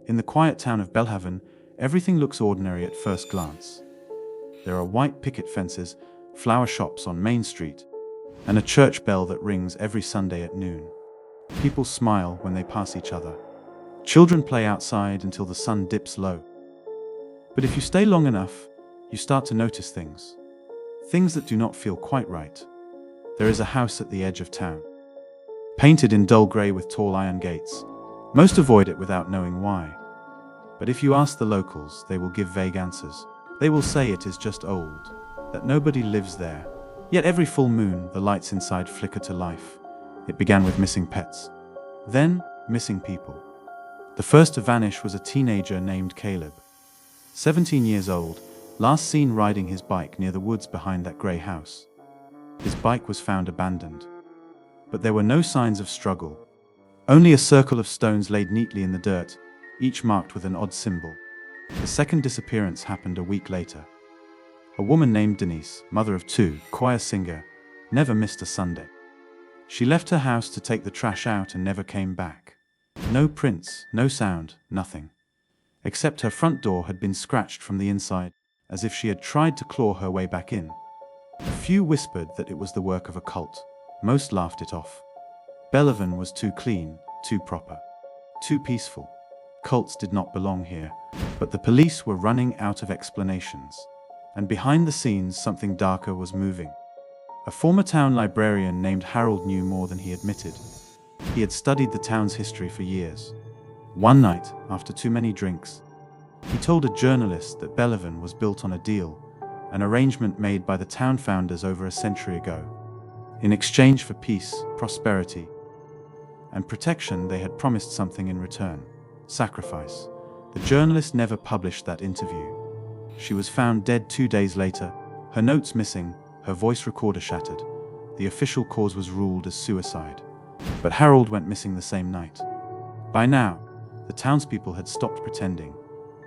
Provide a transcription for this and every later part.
In the quiet town of Belhaven, everything looks ordinary at first glance. There are white picket fences, flower shops on Main Street, and a church bell that rings every Sunday at noon. People smile when they pass each other. Children play outside until the sun dips low. But if you stay long enough, you start to notice things. Things that do not feel quite right. There is a house at the edge of town, painted in dull grey with tall iron gates. Most avoid it without knowing why. But if you ask the locals, they will give vague answers. They will say it is just old, that nobody lives there. Yet every full moon, the lights inside flicker to life. It began with missing pets. Then, missing people. The first to vanish was a teenager named Caleb. 17 years old, last seen riding his bike near the woods behind that grey house. His bike was found abandoned. But there were no signs of struggle. Only a circle of stones laid neatly in the dirt, each marked with an odd symbol. The second disappearance happened a week later. A woman named Denise, mother of two, choir singer, never missed a Sunday. She left her house to take the trash out and never came back. No prints, no sound, nothing. Except her front door had been scratched from the inside, as if she had tried to claw her way back in. A few whispered that it was the work of a cult. Most laughed it off. Belhaven was too clean, too proper, too peaceful. Cults did not belong here, but the police were running out of explanations. And behind the scenes, something darker was moving. A former town librarian named Harold knew more than he admitted. He had studied the town's history for years. One night, after too many drinks, he told a journalist that Belhaven was built on a deal, an arrangement made by the town founders over a century ago. In exchange for peace, prosperity, and protection, they had promised something in return: sacrifice. The journalist never published that interview. She was found dead 2 days later, her notes missing, her voice recorder shattered. The official cause was ruled as suicide. But Harold went missing the same night. By now, the townspeople had stopped pretending.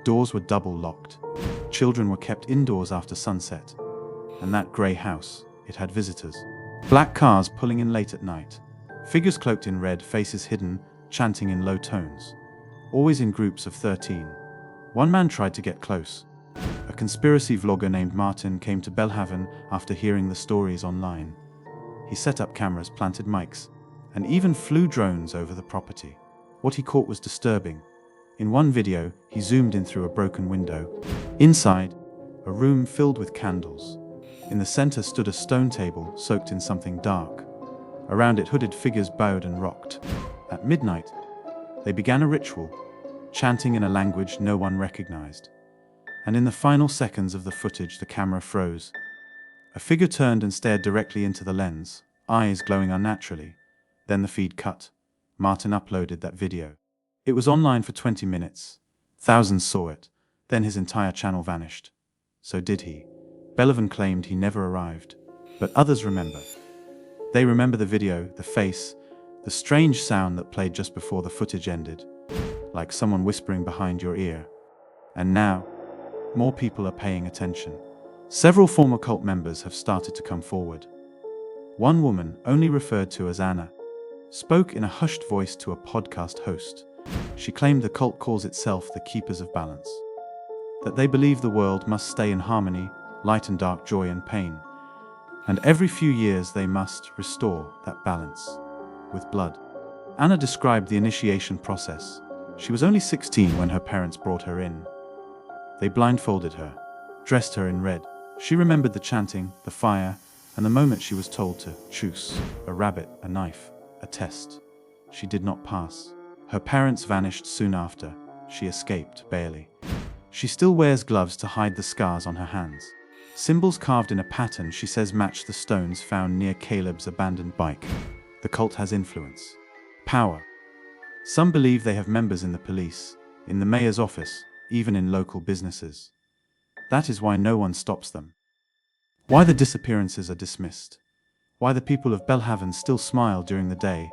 Doors were double locked. Children were kept indoors after sunset. And that grey house, it had visitors. Black cars pulling in late at night. Figures cloaked in red, faces hidden, chanting in low tones. Always in groups of 13. One man tried to get close. A conspiracy vlogger named Martin came to Belhaven after hearing the stories online. He set up cameras, planted mics, and even flew drones over the property. What he caught was disturbing. In one video, he zoomed in through a broken window. Inside, a room filled with candles. In the center stood a stone table soaked in something dark. Around it, hooded figures bowed and rocked. At midnight, they began a ritual, chanting in a language no one recognized. And in the final seconds of the footage, the camera froze. A figure turned and stared directly into the lens, eyes glowing unnaturally. Then the feed cut. Martin uploaded that video. It was online for 20 minutes. Thousands saw it. Then his entire channel vanished. So did he. Belhaven claimed he never arrived. But others remember. They remember the video, the face, the strange sound that played just before the footage ended, like someone whispering behind your ear. And now, more people are paying attention. Several former cult members have started to come forward. One woman, only referred to as Anna, spoke in a hushed voice to a podcast host. She claimed the cult calls itself the Keepers of Balance. That they believe the world must stay in harmony, light and dark, joy and pain. And every few years they must restore that balance with blood. Anna described the initiation process. She was only 16 when her parents brought her in. They blindfolded her, dressed her in red. She remembered the chanting, the fire, and the moment she was told to choose a rabbit, a knife, a test. She did not pass. Her parents vanished soon after. She escaped, barely. She still wears gloves to hide the scars on her hands. Symbols carved in a pattern she says match the stones found near Caleb's abandoned bike. The cult has influence, power. Some believe they have members in the police, in the mayor's office, even in local businesses. That is why no one stops them. Why the disappearances are dismissed. Why the people of Belhaven still smile during the day,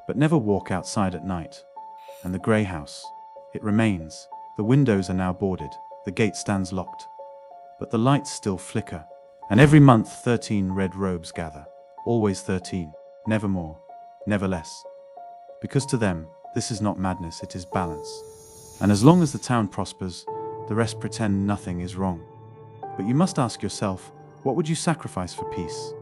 but never walk outside at night. And the grey house, it remains. The windows are now boarded, the gate stands locked. But the lights still flicker. And every month 13 red robes gather. Always 13, never more, never less. Because to them, this is not madness, it is balance. And as long as the town prospers, the rest pretend nothing is wrong. But you must ask yourself, what would you sacrifice for peace?